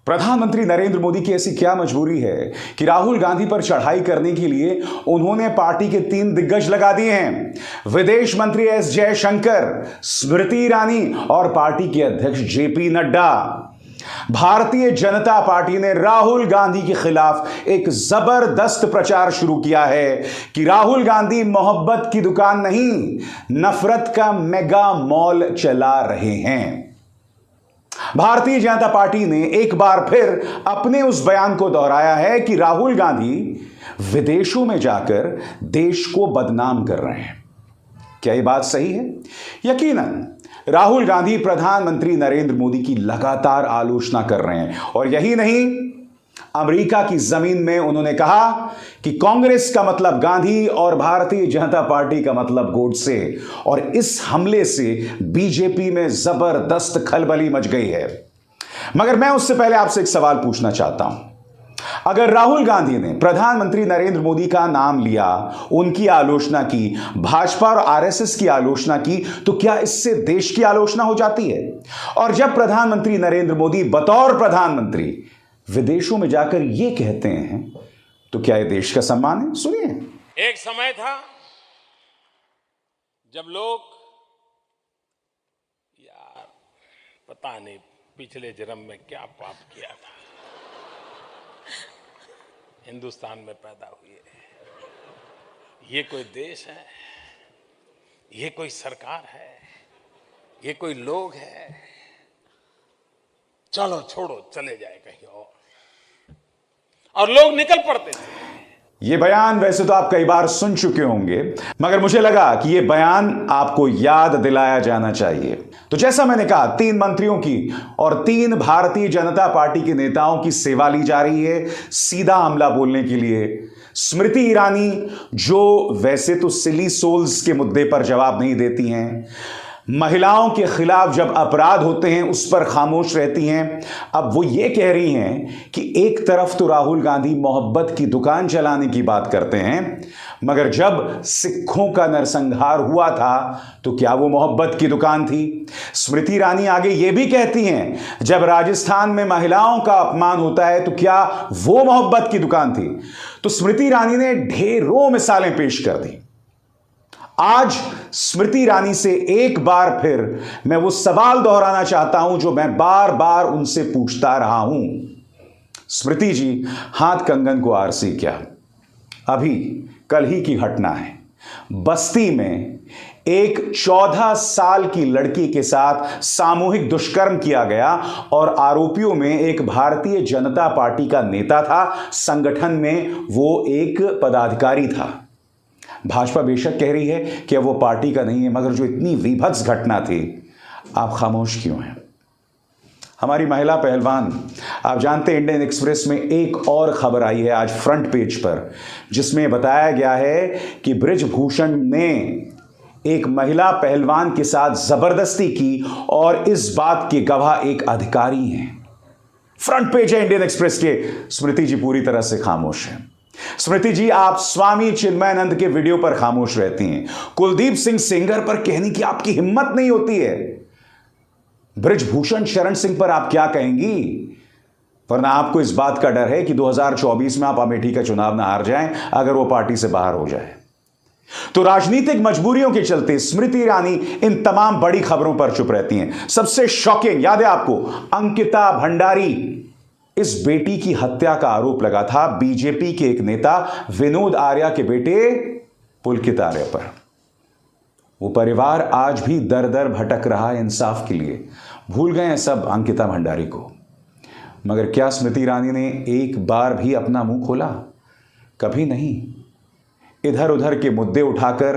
प्रधानमंत्री नरेंद्र मोदी की ऐसी क्या मजबूरी है कि राहुल गांधी पर चढ़ाई करने के लिए उन्होंने पार्टी के 3 दिग्गज लगा दिए हैं। विदेश मंत्री एस जयशंकर, स्मृति ईरानी और पार्टी के अध्यक्ष जेपी नड्डा। भारतीय जनता पार्टी ने राहुल गांधी के खिलाफ एक जबरदस्त प्रचार शुरू किया है कि राहुल गांधी मोहब्बत की दुकान नहीं, नफरत का मेगा मॉल चला रहे हैं। भारतीय जनता पार्टी ने एक बार फिर अपने उस बयान को दोहराया है कि राहुल गांधी विदेशों में जाकर देश को बदनाम कर रहे हैं। क्या यह बात सही है? यकीनन राहुल गांधी प्रधानमंत्री नरेंद्र मोदी की लगातार आलोचना कर रहे हैं और यही नहीं, अमेरिका की जमीन में उन्होंने कहा कि कांग्रेस का मतलब गांधी और भारतीय जनता पार्टी का मतलब गोडसे, और इस हमले से बीजेपी में जबरदस्त खलबली मच गई है। मगर मैं उससे पहले आपसे एक सवाल पूछना चाहता हूं। अगर राहुल गांधी ने प्रधानमंत्री नरेंद्र मोदी का नाम लिया, उनकी आलोचना की, भाजपा और आरएसएस की आलोचना की, तो क्या इससे देश की आलोचना हो जाती है? और जब प्रधानमंत्री नरेंद्र मोदी बतौर प्रधानमंत्री विदेशों में जाकर यह कहते हैं तो क्या यह देश का सम्मान है? सुनिए। एक समय था जब लोग, यार पता नहीं पिछले जन्म में क्या पाप किया था, हिंदुस्तान में पैदा हुए, ये कोई देश है, ये कोई सरकार है, ये कोई लोग है, चलो छोड़ो चले जाए कहीं और लोग निकल पड़ते थे। यह बयान वैसे तो आप कई बार सुन चुके होंगे, मगर मुझे लगा कि यह बयान आपको याद दिलाया जाना चाहिए। तो जैसा मैंने कहा, 3 मंत्रियों की और 3 भारतीय जनता पार्टी के नेताओं की सेवा ली जा रही है सीधा हमला बोलने के लिए। स्मृति ईरानी, जो वैसे तो सिली सोल्स के मुद्दे पर जवाब नहीं देती हैं, महिलाओं के खिलाफ जब अपराध होते हैं उस पर खामोश रहती हैं, अब वो ये कह रही हैं कि एक तरफ तो राहुल गांधी मोहब्बत की दुकान चलाने की बात करते हैं, मगर जब सिखों का नरसंहार हुआ था तो क्या वो मोहब्बत की दुकान थी? स्मृति ईरानी आगे ये भी कहती हैं, जब राजस्थान में महिलाओं का अपमान होता है तो क्या वो मोहब्बत की दुकान थी? तो स्मृति ईरानी ने ढेरों मिसालें पेश कर दी। आज स्मृति ईरानी से एक बार फिर मैं वो सवाल दोहराना चाहता हूं जो मैं बार बार उनसे पूछता रहा हूं। स्मृति जी, हाथ कंगन को आरसी क्या? अभी कल ही की घटना है, बस्ती में एक 14 साल की लड़की के साथ सामूहिक दुष्कर्म किया गया और आरोपियों में एक भारतीय जनता पार्टी का नेता था, संगठन में वो एक पदाधिकारी था। भाजपा बेशक कह रही है कि अब वो पार्टी का नहीं है, मगर जो इतनी विभत्स घटना थी, आप खामोश क्यों हैं? हमारी महिला पहलवान, आप जानते हैं इंडियन एक्सप्रेस में एक और खबर आई है आज फ्रंट पेज पर, जिसमें बताया गया है कि बृजभूषण ने एक महिला पहलवान के साथ जबरदस्ती की और इस बात के गवाह एक अधिकारी हैं। फ्रंट पेज है इंडियन एक्सप्रेस के। स्मृति जी पूरी तरह से खामोश हैं। स्मृति जी, आप स्वामी चिन्मयानंद के वीडियो पर खामोश रहती हैं, कुलदीप सिंह सेंगर पर कहने की आपकी हिम्मत नहीं होती है, बृजभूषण शरण सिंह पर आप क्या कहेंगी? वरना आपको इस बात का डर है कि 2024 में आप अमेठी का चुनाव ना हार जाएं अगर वो पार्टी से बाहर हो जाए। तो राजनीतिक मजबूरियों के चलते स्मृति ईरानी इन तमाम बड़ी खबरों पर चुप रहती हैं। सबसे शॉकिंग, याद है आपको, अंकिता भंडारी, इस बेटी की हत्या का आरोप लगा था बीजेपी के एक नेता विनोद आर्या के बेटे पुलकित आर्या पर। वो परिवार आज भी दर दर भटक रहा है इंसाफ के लिए। भूल गए हैं सब अंकिता भंडारी को। मगर क्या स्मृति ईरानी ने एक बार भी अपना मुंह खोला? कभी नहीं। इधर उधर के मुद्दे उठाकर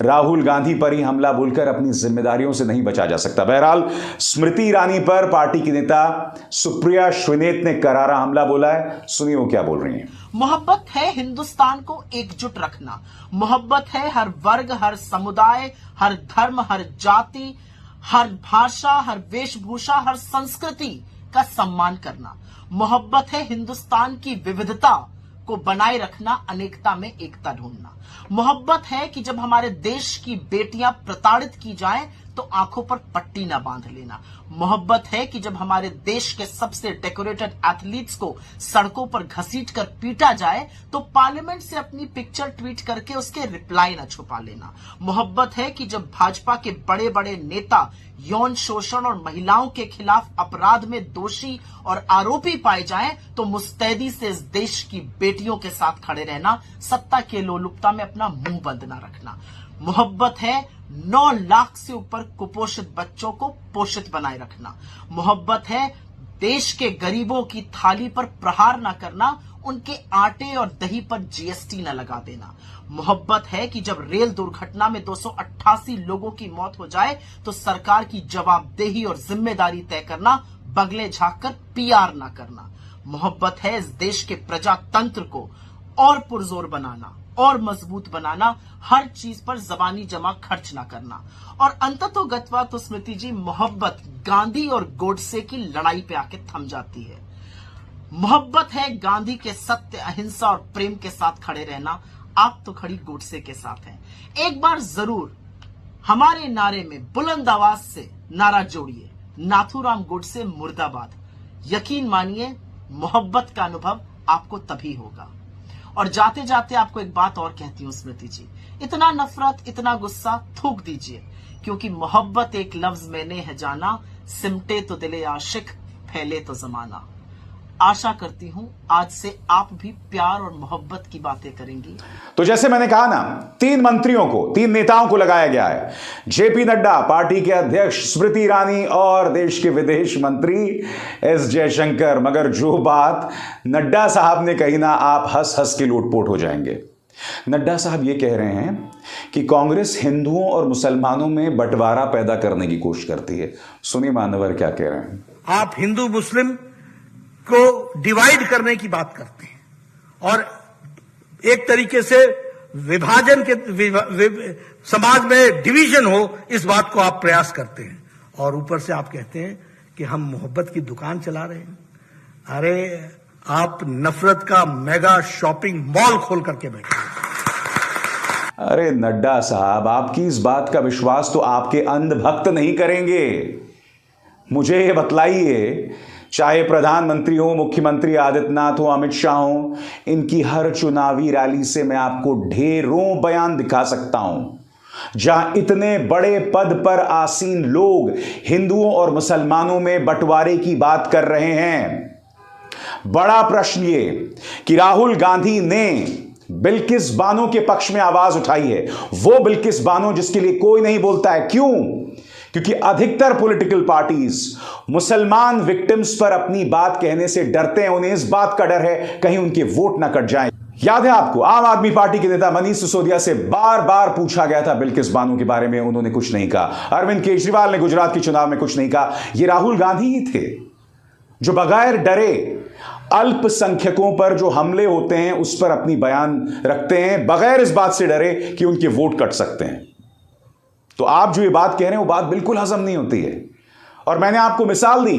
राहुल गांधी पर ही हमला बोलकर अपनी जिम्मेदारियों से नहीं बचा जा सकता। बहरहाल स्मृति ईरानी पर पार्टी की नेता सुप्रिया श्रीनेत ने करारा हमला बोला है। सुनिए वो क्या बोल रही हैं। मोहब्बत है हिंदुस्तान को एकजुट रखना, मोहब्बत है हर वर्ग, हर समुदाय, हर धर्म, हर जाति, हर भाषा, हर वेशभूषा, हर संस्कृति का सम्मान करना। मोहब्बत है हिंदुस्तान की विविधता को बनाए रखना, अनेकता में एकता ढूंढना। मोहब्बत है कि जब हमारे देश की बेटियां प्रताड़ित की जाएं तो आंखों पर पट्टी ना बांध लेना। मोहब्बत है कि जब हमारे देश के सबसे डेकोरेटेड एथलीट्स को सड़कों पर घसीट कर पीटा जाए तो पार्लियामेंट से अपनी पिक्चर ट्वीट करके उसके रिप्लाई न छुपा लेना। मोहब्बत है कि जब भाजपा के बड़े बड़े नेता यौन शोषण और महिलाओं के खिलाफ अपराध में दोषी और आरोपी पाए जाएं तो मुस्तैदी से इस देश की बेटियों के साथ खड़े रहना, सत्ता के लोलुपता में अपना मुंह बंद न रखना। मोहब्बत है 9 लाख से ऊपर कुपोषित बच्चों को पोषित बनाए रखना। मोहब्बत है देश के गरीबों की थाली पर प्रहार न करना, उनके आटे और दही पर जीएसटी न लगा देना। मोहब्बत है कि जब रेल दुर्घटना में 288 लोगों की मौत हो जाए तो सरकार की जवाबदेही और जिम्मेदारी तय करना, बगले झांककर पीआर न करना। मोहब्बत है इस देश के प्रजातंत्र को और पुरजोर बनाना और मजबूत बनाना, हर चीज पर जबानी जमा खर्च ना करना। और अंततोगत्वा तो स्मृति जी, मोहब्बत गांधी और गोडसे की लड़ाई पे आके थम जाती है। मोहब्बत है गांधी के सत्य, अहिंसा और प्रेम के साथ खड़े रहना। आप तो खड़ी गोडसे के साथ हैं। एक बार जरूर हमारे नारे में बुलंद आवाज से नारा जोड़िए, नाथूराम गोडसे मुर्दाबाद। यकीन मानिए मोहब्बत का अनुभव आपको तभी होगा। और जाते जाते आपको एक बात और कहती हूं स्मृति जी, इतना नफरत, इतना गुस्सा थूक दीजिए, क्योंकि मोहब्बत एक लफ्ज मैंने है जाना, सिमटे तो दिले आशिक, फैले तो जमाना। आशा करती हूं आज से आप भी प्यार और मोहब्बत की बातें करेंगी। तो जैसे मैंने कहा ना, 3 मंत्रियों को, 3 नेताओं को लगाया गया है। जेपी नड्डा, पार्टी के अध्यक्ष, स्मृति ईरानी और देश के विदेश मंत्री एस जयशंकर। मगर जो बात नड्डा साहब ने कही ना, आप हंस हंस के लोटपोट हो जाएंगे। नड्डा साहब ये कह रहे हैं कि कांग्रेस हिंदुओं और मुसलमानों में बंटवारा पैदा करने की कोशिश करती है। सुनिए मानवर क्या कह रहे हैं। आप हिंदू मुस्लिम को डिवाइड करने की बात करते हैं और एक तरीके से विभाजन के समाज में डिवीजन हो, इस बात को आप प्रयास करते हैं। और ऊपर से आप कहते हैं कि हम मोहब्बत की दुकान चला रहे हैं। अरे आप नफरत का मेगा शॉपिंग मॉल खोल करके बैठे हैं। अरे नड्डा साहब, आपकी इस बात का विश्वास तो आपके अंधभक्त नहीं करेंगे। मुझे ये बतलाइए, चाहे प्रधानमंत्री हो, मुख्यमंत्री आदित्यनाथ हो, अमित शाह हो, इनकी हर चुनावी रैली से मैं आपको ढेरों बयान दिखा सकता हूं जहां इतने बड़े पद पर आसीन लोग हिंदुओं और मुसलमानों में बंटवारे की बात कर रहे हैं। बड़ा प्रश्न ये कि राहुल गांधी ने बिल्किस बानो के पक्ष में आवाज उठाई है। वो बिल्किस बानो जिसके लिए कोई नहीं बोलता है। क्यों? क्योंकि अधिकतर पॉलिटिकल पार्टीज मुसलमान विक्टिम्स पर अपनी बात कहने से डरते हैं। उन्हें इस बात का डर है कहीं उनके वोट ना कट जाएं। याद है आपको, आम आदमी पार्टी के नेता मनीष सिसोदिया से बार बार पूछा गया था बिल्किस बानो के बारे में, उन्होंने कुछ नहीं कहा। अरविंद केजरीवाल ने गुजरात के चुनाव में कुछ नहीं कहा। ये राहुल गांधी ही थे जो बगैर डरे अल्पसंख्यकों पर जो हमले होते हैं उस पर अपनी बयान रखते हैं, बगैर इस बात से डरे कि उनके वोट कट सकते हैं। तो आप जो ये बात कह रहे हैं वो बात बिल्कुल हजम नहीं होती है। और मैंने आपको मिसाल दी,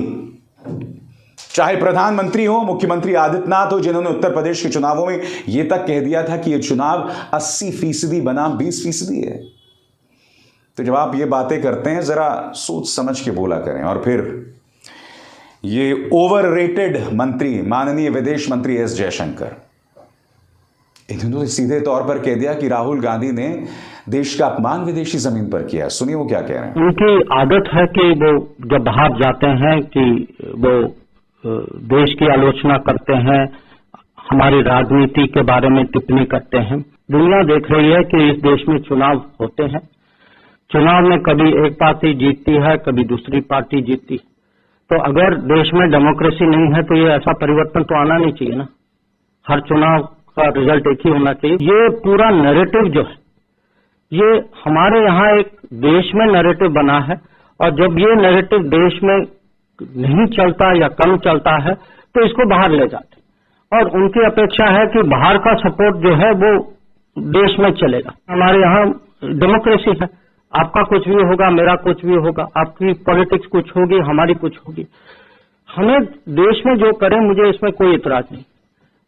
चाहे प्रधानमंत्री हो, मुख्यमंत्री आदित्यनाथ हो, जिन्होंने उत्तर प्रदेश के चुनावों में यह तक कह दिया था कि यह चुनाव 80% बनाम 20% है। तो जब आप ये बातें करते हैं जरा सोच समझ के बोला करें। और फिर ये ओवररेटेड मंत्री माननीय विदेश मंत्री एस जयशंकर, इन्होंने सीधे तौर पर कह दिया कि राहुल गांधी ने देश का अपमान विदेशी जमीन पर किया। सुनिए वो क्या कह रहे हैं। उनकी आदत है कि वो जब बाहर जाते हैं कि वो देश की आलोचना करते हैं, हमारी राजनीति के बारे में टिप्पणी करते हैं। दुनिया देख रही है कि इस देश में चुनाव होते हैं, चुनाव में कभी एक पार्टी जीतती है, कभी दूसरी पार्टी जीतती है। तो अगर देश में डेमोक्रेसी नहीं है तो ये ऐसा परिवर्तन तो आना नहीं चाहिए ना। हर चुनाव का रिजल्ट एक ही होना चाहिए। ये पूरा नैरेटिव जो है ये हमारे यहाँ एक देश में नैरेटिव बना है, और जब ये नैरेटिव देश में नहीं चलता या कम चलता है तो इसको बाहर ले जाते हैं। और उनकी अपेक्षा है कि बाहर का सपोर्ट जो है वो देश में चलेगा। हमारे यहाँ डेमोक्रेसी है, आपका कुछ भी होगा, मेरा कुछ भी होगा, आपकी पॉलिटिक्स कुछ होगी, हमारी कुछ होगी। हमें देश में जो करें मुझे इसमें कोई इतराज नहीं,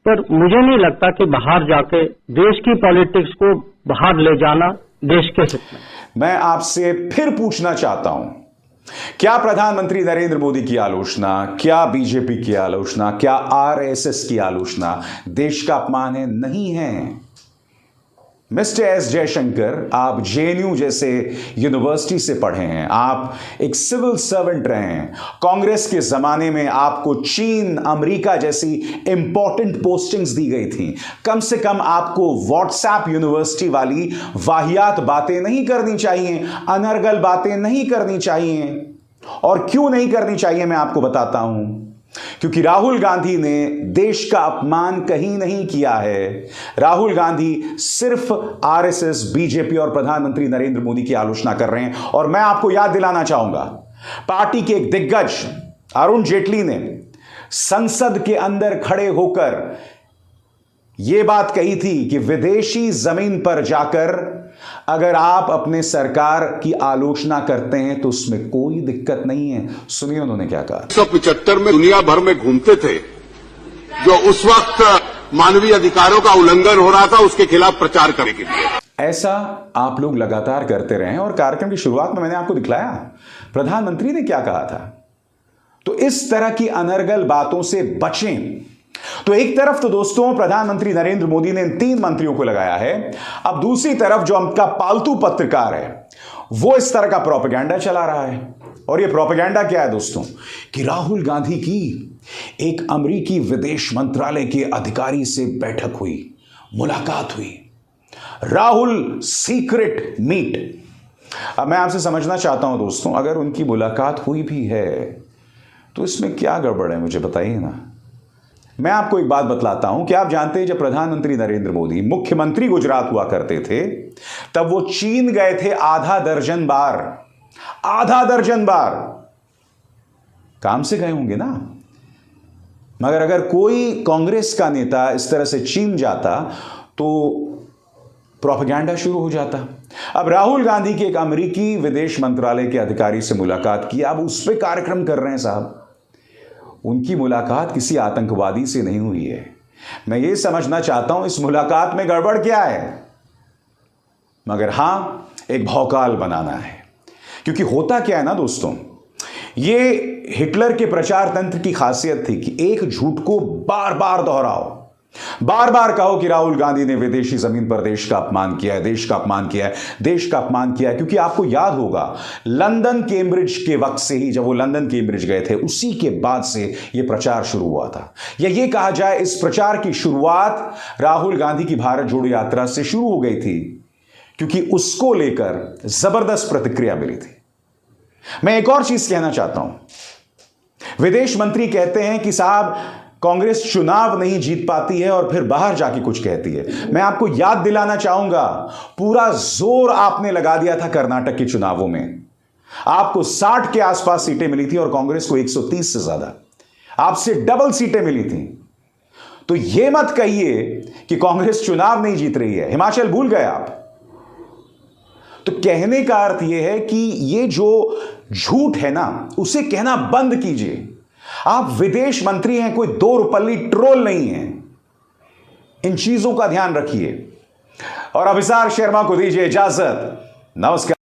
पर मुझे नहीं लगता कि बाहर जाके देश की पॉलिटिक्स को बाहर ले जाना देश के हित में। मैं आपसे फिर पूछना चाहता हूं, क्या प्रधानमंत्री नरेंद्र मोदी की आलोचना, क्या बीजेपी की आलोचना, क्या आरएसएस की आलोचना देश का अपमान है? नहीं है। मिस्टर एस जयशंकर, आप जेएनयू जैसे यूनिवर्सिटी से पढ़े हैं, आप एक सिविल सर्वेंट रहे हैं। कांग्रेस के जमाने में आपको चीन, अमेरिका जैसी इंपॉर्टेंट पोस्टिंग्स दी गई थी। कम से कम आपको व्हाट्सएप यूनिवर्सिटी वाली वाहियात बातें नहीं करनी चाहिए, अनर्गल बातें नहीं करनी चाहिए। और क्यों नहीं करनी चाहिए मैं आपको बताता हूं, क्योंकि राहुल गांधी ने देश का अपमान कहीं नहीं किया है। राहुल गांधी सिर्फ आरएसएस, बीजेपी और प्रधानमंत्री नरेंद्र मोदी की आलोचना कर रहे हैं। और मैं आपको याद दिलाना चाहूंगा, पार्टी के एक दिग्गज अरुण जेटली ने संसद के अंदर खड़े होकर यह बात कही थी कि विदेशी जमीन पर जाकर अगर आप अपने सरकार की आलोचना करते हैं तो उसमें कोई दिक्कत नहीं है। सुनिए उन्होंने क्या कहा। 1975 में दुनिया भर में घूमते थे, जो उस वक्त मानवीय अधिकारों का उल्लंघन हो रहा था, उसके खिलाफ प्रचार करने के लिए। ऐसा आप लोग लगातार करते रहे और कार्यक्रम की शुरुआत में मैंने आपको दिखलाया प्रधानमंत्री ने क्या कहा था। तो इस तरह की अनर्गल बातों से बचें। तो एक तरफ तो दोस्तों प्रधानमंत्री नरेंद्र मोदी ने इन 3 मंत्रियों को लगाया है, अब दूसरी तरफ जो उनका पालतू पत्रकार है वो इस तरह का प्रोपेगेंडा चला रहा है। और ये प्रोपेगेंडा क्या है दोस्तों, कि राहुल गांधी की एक अमेरिकी विदेश मंत्रालय के अधिकारी से बैठक हुई, मुलाकात हुई, राहुल सीक्रेट मीट। अब मैं आपसे समझना चाहता हूं दोस्तों, अगर उनकी मुलाकात हुई भी है तो इसमें क्या गड़बड़ है, मुझे बताइए ना। मैं आपको एक बात बतलाता हूं कि आप जानते हैं जब प्रधानमंत्री नरेंद्र मोदी मुख्यमंत्री गुजरात हुआ करते थे तब वो चीन गए थे आधा दर्जन बार। काम से गए होंगे ना। मगर अगर कोई कांग्रेस का नेता इस तरह से चीन जाता तो प्रोपेगेंडा शुरू हो जाता। अब राहुल गांधी के एक अमेरिकी विदेश मंत्रालय के अधिकारी से मुलाकात की, अब उस पर कार्यक्रम कर रहे हैं साहब। उनकी मुलाकात किसी आतंकवादी से नहीं हुई है। मैं ये समझना चाहता हूं इस मुलाकात में गड़बड़ क्या है, मगर हां एक भौकाल बनाना है। क्योंकि होता क्या है ना दोस्तों, ये हिटलर के प्रचार तंत्र की खासियत थी कि एक झूठ को बार बार दोहराओ, बार बार कहो कि राहुल गांधी ने विदेशी जमीन पर देश का अपमान किया है, देश का अपमान किया है, देश का अपमान किया है। क्योंकि आपको याद होगा लंदन केम्ब्रिज के वक्त से ही, जब वो लंदन केम्ब्रिज गए थे उसी के बाद से यह प्रचार शुरू हुआ था। या ये कहा जाए इस प्रचार की शुरुआत राहुल गांधी की भारत जोड़ो यात्रा से शुरू हो गई थी, क्योंकि उसको लेकर जबरदस्त प्रतिक्रिया मिली थी। मैं एक और चीज कहना चाहता हूं, विदेश मंत्री कहते हैं कि साहब कांग्रेस चुनाव नहीं जीत पाती है और फिर बाहर जाके कुछ कहती है। मैं आपको याद दिलाना चाहूंगा, पूरा जोर आपने लगा दिया था कर्नाटक के चुनावों में, आपको 60 के आसपास सीटें मिली थी और कांग्रेस को 130 से ज्यादा, आपसे डबल सीटें मिली थी। तो यह मत कहिए कि कांग्रेस चुनाव नहीं जीत रही है, हिमाचल भूल गए आप। तो कहने का अर्थ यह है कि यह जो झूठ है ना, उसे कहना बंद कीजिए। आप विदेश मंत्री हैं, कोई 2 रुपल्ली ट्रोल नहीं है। इन चीजों का ध्यान रखिए और अभिसार शर्मा को दीजिए इजाजत। नमस्कार।